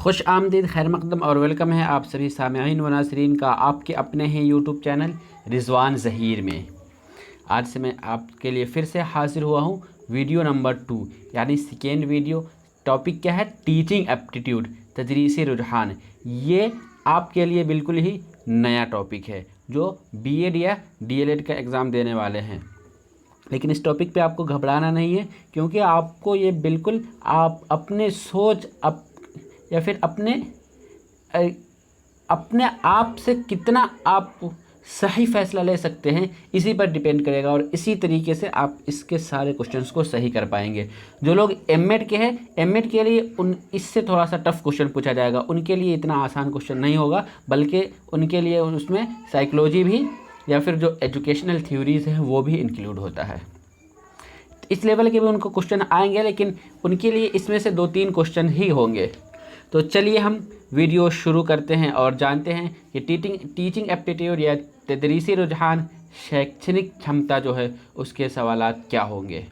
खुश आमदीद, खैर मकदम और वेलकम है आप सभी सामईन व नाज़रीन का आपके अपने हैं यूट्यूब चैनल रिज़वान ज़हीर में। आज से मैं आपके लिए फिर से हाज़िर हुआ हूँ वीडियो नंबर 2 यानी सेकेंड वीडियो। टॉपिक क्या है? टीचिंग एप्टीट्यूड, तदरीसी रुझान। ये आपके लिए बिल्कुल ही नया टॉपिक है जो बीएड या डीएलएड का एग्ज़ाम देने वाले हैं। लेकिन इस टॉपिक पे आपको घबराना नहीं है, क्योंकि आपको ये बिल्कुल आप अपने सोच या फिर अपने आप से कितना आप सही फैसला ले सकते हैं इसी पर डिपेंड करेगा, और इसी तरीके से आप इसके सारे क्वेश्चंस को सही कर पाएंगे। जो लोग एमएड के हैं, एमएड के लिए इससे थोड़ा सा टफ क्वेश्चन पूछा जाएगा, उनके लिए इतना आसान क्वेश्चन नहीं होगा, बल्कि उनके लिए उसमें साइकोलॉजी भी या फिर जो एजुकेशनल थ्योरीज़ हैं वो भी इंक्लूड होता है। इस लेवल के भी उनको क्वेश्चन आएंगे, लेकिन उनके लिए इसमें से 2-3 क्वेश्चन ही होंगे। तो चलिए हम वीडियो शुरू करते हैं और जानते हैं कि टीचिंग एप्टीट्यूड या तदरीसी रुझान, शैक्षणिक क्षमता जो है उसके सवालात क्या होंगे।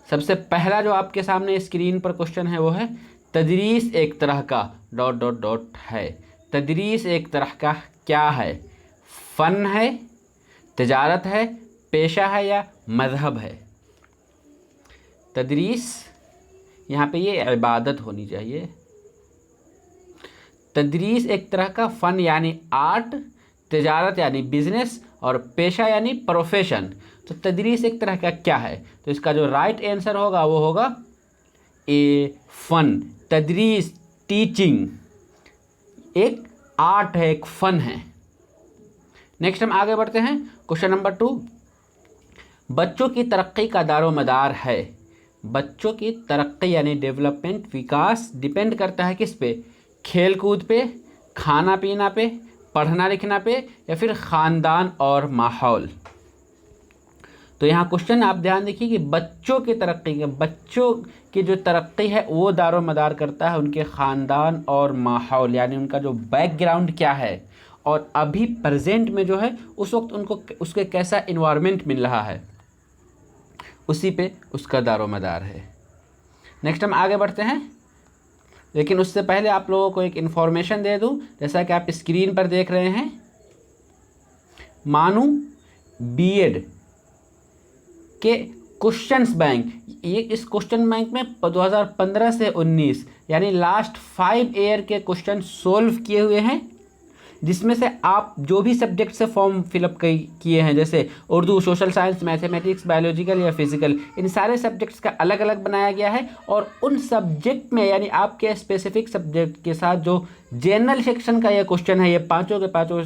सबसे पहला जो आपके सामने स्क्रीन पर क्वेश्चन है वो है, तदरीस एक तरह का ... है। तदरीस एक तरह का क्या है? फ़न है, तिजारत है, पेशा है या मज़हब है? तदरीस यहाँ पे ये इबादत होनी चाहिए। तदरीस एक तरह का फ़न यानी आर्ट, तिजारत यानी बिजनेस और पेशा यानी प्रोफेशन। तो तदरीस एक तरह का क्या है? तो इसका जो राइट आंसर होगा वो होगा ए, फ़न। तदरीस, टीचिंग एक आर्ट है, एक फ़न है। नेक्स्ट हम आगे बढ़ते हैं। क्वेश्चन नंबर 2, बच्चों की तरक्की का दारोमदार है। बच्चों की तरक्की यानी डेवलपमेंट, विकास डिपेंड करता है किस पे? खेल कूद पे, खाना पीना पे, पढ़ना लिखना पे या फिर ख़ानदान और माहौल। तो यहाँ क्वेश्चन आप ध्यान देखिए कि बच्चों की तरक्की के, बच्चों की जो तरक्की है वो दारोमदार करता है उनके ख़ानदान और माहौल, यानी उनका जो बैकग्राउंड क्या है और अभी प्रेजेंट में जो है उस वक्त उनको उसके कैसा इन्वायरमेंट मिल रहा है, उसी पे उसका दारोमदार है। नेक्स्ट हम आगे बढ़ते हैं, लेकिन उससे पहले आप लोगों को एक इन्फॉर्मेशन दे दूं। जैसा कि आप स्क्रीन पर देख रहे हैं, मानू बीएड के क्वेश्चंस बैंक, ये इस क्वेश्चन बैंक में 2015 से 19 यानी लास्ट 5 ईयर के क्वेश्चन सोल्व किए हुए हैं, जिसमें से आप जो भी सब्जेक्ट से फॉर्म फिलअप किए हैं, जैसे Urdu, social science, mathematics, biological या फिजिकल, इन सारे सब्जेक्ट्स का अलग अलग बनाया गया है। और उन सब्जेक्ट में यानी आपके स्पेसिफिक सब्जेक्ट के साथ जो जनरल सेक्शन का ये क्वेश्चन है, ये पाँचों के पाँचों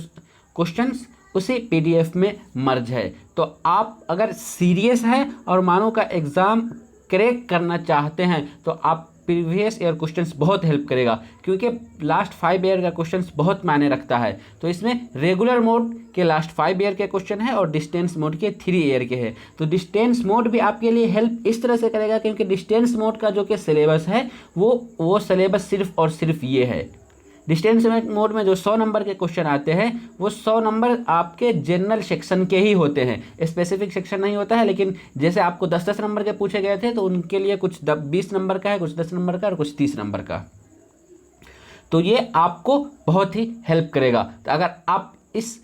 क्वेश्चंस उसी पीडीएफ में मर्ज है। तो आप अगर सीरियस हैं और मानो का एग्ज़ाम क्रैक करना चाहते हैं तो आप प्रीवियस ईयर क्वेश्चंस बहुत हेल्प करेगा, क्योंकि लास्ट 5 ईयर का क्वेश्चंस बहुत मायने रखता है। तो इसमें रेगुलर मोड के लास्ट 5 ईयर के क्वेश्चन है और डिस्टेंस मोड के 3 ईयर के हैं। तो डिस्टेंस मोड भी आपके लिए हेल्प इस तरह से करेगा, क्योंकि डिस्टेंस मोड का जो कि सिलेबस है वो सिलेबस सिर्फ और सिर्फ ये है। डिस्टेंस मोड में जो 100 नंबर के क्वेश्चन आते हैं वो 100 नंबर आपके जनरल सेक्शन के ही होते हैं, स्पेसिफिक सेक्शन नहीं होता है। लेकिन जैसे आपको 10-10 नंबर के पूछे गए थे तो उनके लिए कुछ 20 नंबर का है, कुछ 10 नंबर का और कुछ 30 नंबर का। तो ये आपको बहुत ही हेल्प करेगा। तो अगर आप इस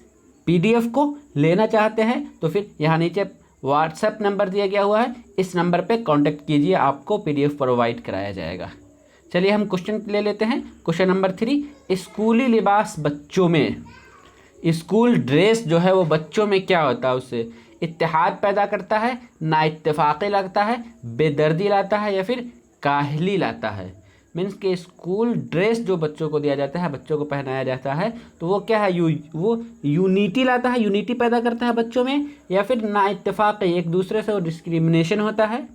पीडीएफ को लेना चाहते हैं तो फिर यहाँ नीचे व्हाट्सएप नंबर दिया गया हुआ है, इस नंबर पर कॉन्टैक्ट कीजिए, आपको पीडीएफ प्रोवाइड कराया जाएगा। चलिए हम क्वेश्चन ले लेते हैं। क्वेश्चन नंबर 3, स्कूली लिबास बच्चों में, स्कूल ड्रेस जो है वो बच्चों में क्या होता है? उससे इत्तेहाद पैदा करता है, नाइत्तेफाकी लगता है, बेदर्दी लाता है या फिर काहली लाता है। मीन्स कि स्कूल ड्रेस जो बच्चों को दिया जाता है, बच्चों को पहनाया जाता है, तो वो क्या है? वो यूनिटी लाता है, यूनिटी पैदा करता है बच्चों में, या फिर नाइत्तेफाकी, एक दूसरे से वो डिस्क्रिमिनेशन होता है,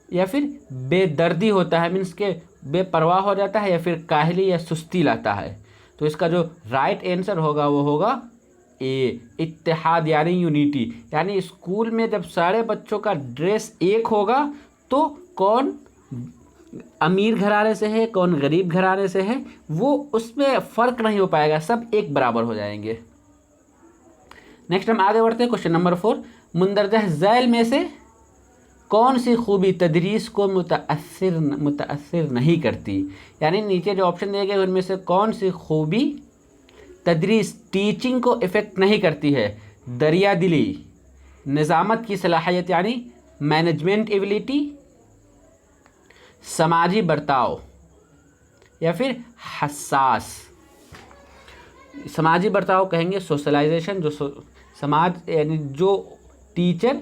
या फिर बेदर्दी होता है, मीन्स के बेपरवाह हो जाता है, या फिर काहली या सुस्ती लाता है। तो इसका जो राइट आंसर होगा वो होगा ए, इत्तेहाद यानी यूनिटी। यानी स्कूल में जब सारे बच्चों का ड्रेस एक होगा तो कौन अमीर घराने से है, कौन गरीब घराने से है, वो उसमें फ़र्क नहीं हो पाएगा, सब एक बराबर हो जाएंगे। नेक्स्ट हम आगे बढ़ते हैं। क्वेश्चन नंबर 4, मुंदरजा झैल में से कौन सी खूबी तदरीस को मुतासिर नहीं करती, यानी नीचे जो ऑप्शन दिए गए उनमें से कौन सी खूबी तदरीस टीचिंग को इफ़ेक्ट नहीं करती है? दरिया दिली, निज़ामत की सलाहियत यानी मैनेजमेंट एबिलिटी, समाजी बर्ताव या फिर हसास। समाजी बर्ताव कहेंगे सोशलाइजेशन, जो समाज यानी जो टीचर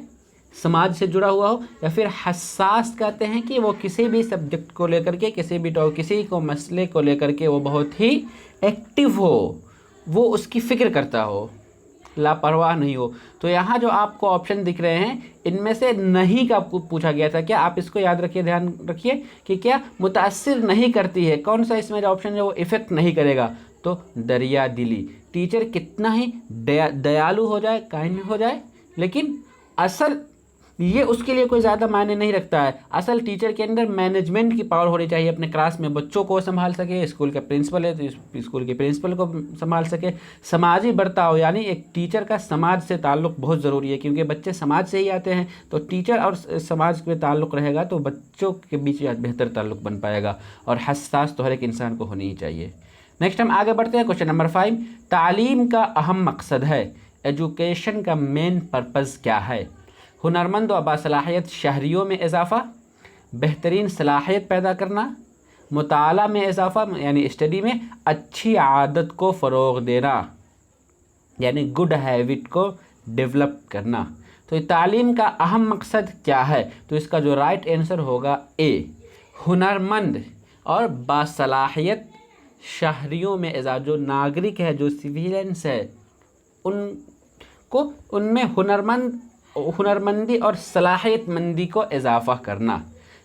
समाज से जुड़ा हुआ हो, या फिर हसास कहते हैं कि वो किसी भी सब्जेक्ट को लेकर के, किसी को मसले को लेकर के वो बहुत ही एक्टिव हो, वो उसकी फ़िक्र करता हो, लापरवाह नहीं हो। तो यहाँ जो आपको ऑप्शन दिख रहे हैं इनमें से नहीं का पूछा गया था। क्या आप इसको याद रखिए, ध्यान रखिए कि क्या मुतासिर नहीं करती है, कौन सा इसमें जो ऑप्शन है वो इफ़ेक्ट नहीं करेगा? तो दरिया दिली। टीचर कितना ही दयालु हो जाए, काइंड हो जाए, लेकिन असल ये उसके लिए कोई ज़्यादा मायने नहीं रखता है। असल टीचर के अंदर मैनेजमेंट की पावर होनी चाहिए, अपने क्लास में बच्चों को संभाल सके, स्कूल का प्रिंसिपल है तो स्कूल के प्रिंसिपल को संभाल सके। समाजी बर्ताव यानी एक टीचर का समाज से ताल्लुक़ बहुत ज़रूरी है, क्योंकि बच्चे समाज से ही आते हैं, तो टीचर और समाज में ताल्लुक़ रहेगा तो बच्चों के बीच बेहतर ताल्लुक़ बन पाएगा। और हसास तो हर एक इंसान को होनी ही चाहिए। नेक्स्ट हम आगे बढ़ते हैं, क्वेश्चन नंबर 5। तालीम का अहम मकसद है, एजुकेशन का मेन पर्पज़ क्या है? हुनरमंद व बासलाहियत शहरियों में इजाफ़ा, बेहतरीन सलाहियत पैदा करना, मुताला में इजाफ़ा यानी स्टडी में, अच्छी आदत को फ़रोग़ देना यानी गुड हैबिट को डेवलप करना। तो तालीम का अहम मकसद क्या है? तो इसका जो राइट आंसर होगा ए, हुनरमंद और बासलाहियत शहरियों में इजाफ़ा। जो नागरिक है, जो सिविलियंस है, उनको उनमें हुनरमंदी और सलाहियतमंदी को इजाफ़ा करना।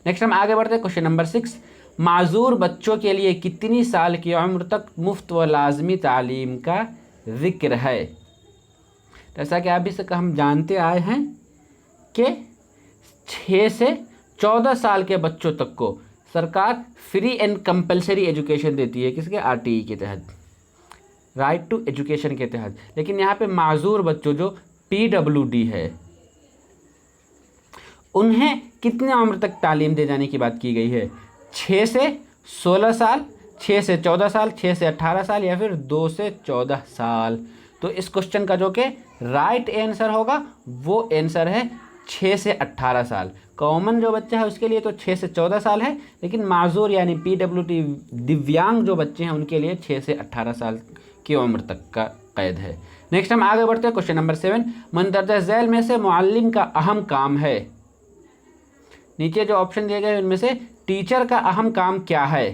नेक्स्ट हम आगे बढ़ते हैं, क्वेश्चन नंबर 6। माजूर बच्चों के लिए कितनी साल की उम्र तक मुफ्त व लाजमी तालीम का ज़िक्र है? जैसा कि अभी से हम जानते आए हैं कि 6 से 14 साल के बच्चों तक को सरकार फ्री एंड कंपलसरी एजुकेशन देती है, किसके? आरटीई के तहत, राइट टू एजुकेशन के तहत। लेकिन यहाँ पे माजूर बच्चों जो PWD है, उन्हें कितने उम्र तक तालीम दे जाने की बात की गई है? 6 से 16 साल, 6 से 14 साल, 6 से 18 साल या फिर 2 से 14 साल। तो इस क्वेश्चन का जो कि राइट आंसर होगा वो आंसर है 6 से 18 साल। कॉमन जो बच्चा है उसके लिए तो 6 से 14 साल है, लेकिन माजूर यानी PWD दिव्यांग जो बच्चे हैं उनके लिए 6 से 18 साल की उम्र तक का कैद है। नेक्स्ट हम आगे बढ़ते हैं, क्वेश्चन नंबर 7। मंदरजा झैल में से मुअल्लिम का अहम काम है। नीचे जो ऑप्शन दिए गए उनमें से टीचर का अहम काम क्या है?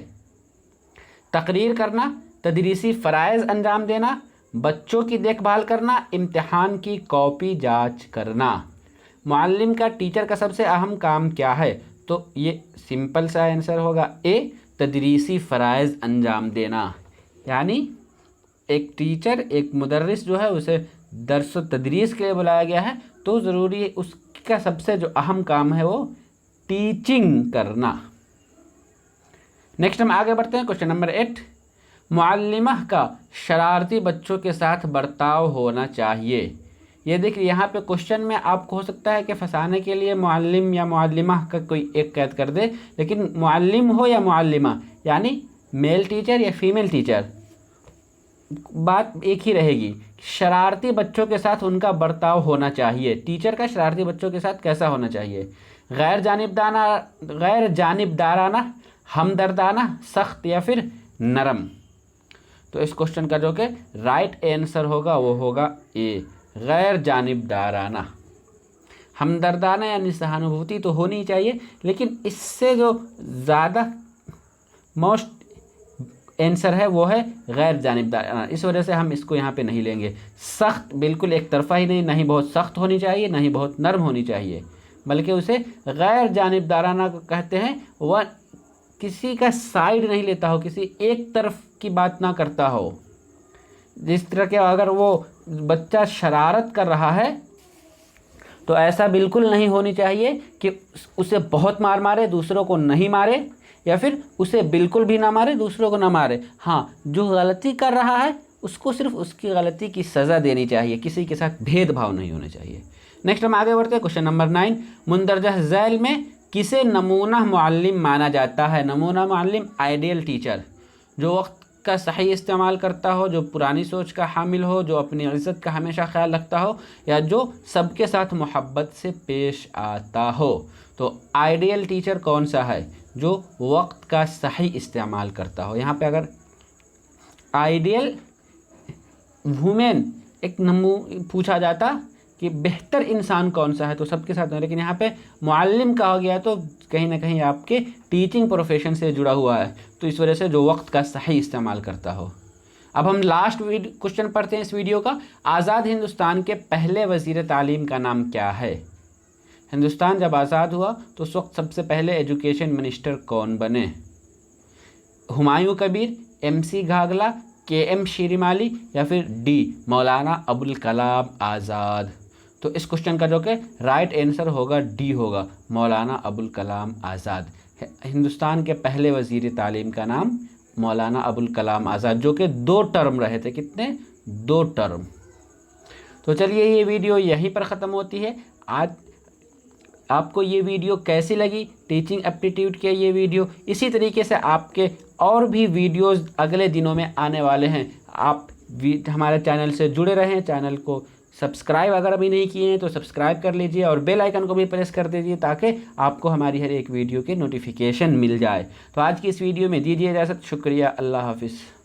तकरीर करना, तदरीसी फ़राइज़ अंजाम देना, बच्चों की देखभाल करना, इम्तिहान की कॉपी जांच करना। मुअल्लिम का, टीचर का सबसे अहम काम क्या है? तो ये सिंपल सा आंसर होगा ए, तदरीसी फ़राइज़ अंजाम देना। यानी एक टीचर, एक मुदर्रिस जो है उसे दर्स व तदरीस के लिए बुलाया गया है, तो ज़रूरी है उसका सबसे जो अहम काम है वो टीचिंग करना। नेक्स्ट हम आगे बढ़ते हैं, क्वेश्चन नंबर 8। मुअल्लिमा का शरारती बच्चों के साथ बर्ताव होना चाहिए। ये देखिए यहाँ पे क्वेश्चन में आपको हो सकता है कि फंसाने के लिए मुअल्लिम या मुअल्लिमा का कोई एक कैद कर दे, लेकिन मुअल्लिम हो या मुअल्लिमा यानी मेल टीचर या फीमेल टीचर, बात एक ही रहेगी। शरारती बच्चों के साथ उनका बर्ताव होना चाहिए। टीचर का शरारती बच्चों के साथ कैसा होना चाहिए? गैर जानिबदाराना, हमदर्दाना, सख्त या फिर नरम। तो इस क्वेश्चन का जो कि राइट आंसर होगा वो होगा ए, गैर जानिबदाराना। हमदर्दाना यानी सहानुभूति तो होनी चाहिए, लेकिन इससे जो ज़्यादा मोस्ट आंसर है वो है गैर जानिबदाराना। इस वजह से हम इसको यहाँ पे नहीं लेंगे। सख्त बिल्कुल एक तरफा ही नहीं, ना ही बहुत सख्त होनी चाहिए, ना ही बहुत नरम होनी चाहिए, बल्कि उसे गैर जानिबदाराना कहते हैं। वह किसी का साइड नहीं लेता हो, किसी एक तरफ की बात ना करता हो। जिस तरह के अगर वो बच्चा शरारत कर रहा है तो ऐसा बिल्कुल नहीं होनी चाहिए कि उसे बहुत मार मारे, दूसरों को नहीं मारे, या फिर उसे बिल्कुल भी ना मारे, दूसरों को ना मारे। हाँ, जो गलती कर रहा है उसको सिर्फ उसकी गलती की सज़ा देनी चाहिए, किसी के साथ भेदभाव नहीं होना चाहिए। नेक्स्ट हम आगे बढ़ते हैं क्वेश्चन नंबर 9। मुंदरजा झैल में किसे नमूना मुअल्लिम माना जाता है? नमूना मुअल्लिम आइडियल टीचर, जो वक्त का सही इस्तेमाल करता हो, जो पुरानी सोच का हामिल हो, जो अपनी इज़्ज़त का हमेशा ख्याल रखता हो, या जो सबके साथ मोहब्बत से पेश आता हो। तो आइडियल टीचर कौन सा है? जो वक्त का सही इस्तेमाल करता हो। यहाँ पे अगर आइडियल वुमेन एक पूछा जाता कि बेहतर इंसान कौन सा है, तो सबके साथ है, लेकिन यहाँ पे मुअल्लिम कहा गया तो कहीं ना कहीं आपके टीचिंग प्रोफेशन से जुड़ा हुआ है, तो इस वजह से जो वक्त का सही इस्तेमाल करता हो। अब हम लास्ट क्वेश्चन पढ़ते हैं इस वीडियो का। आज़ाद हिंदुस्तान के पहले वज़ीर तालीम का नाम क्या है? हिंदुस्तान जब आज़ाद हुआ तो उस वक्त सबसे पहले एजुकेशन मिनिस्टर कौन बने? हुमायूं कबीर, MC घागला, KM शीरीमाली, या फिर D मौलाना अबुल कलाम आज़ाद। तो इस क्वेश्चन का जो कि राइट आंसर होगा D होगा, मौलाना अबुल कलाम आज़ाद। हिंदुस्तान के पहले वज़ीर तालीम का नाम मौलाना अबुल कलाम आज़ाद, जो कि 2 टर्म रहे थे। कितने? 2 टर्म। तो चलिए ये वीडियो यहीं पर ख़त्म होती है। आज आपको ये वीडियो कैसी लगी, टीचिंग एप्टीट्यूड के ये वीडियो, इसी तरीके से आपके और भी वीडियोस अगले दिनों में आने वाले हैं। आप हमारे चैनल से जुड़े रहें, चैनल को सब्सक्राइब अगर अभी नहीं किए हैं तो सब्सक्राइब कर लीजिए और बेल आइकन को भी प्रेस कर दीजिए ताकि आपको हमारी हर एक वीडियो के नोटिफिकेशन मिल जाए। तो आज की इस वीडियो में दीजिए इजाज़त। शुक्रिया। अल्लाह हाफिज़।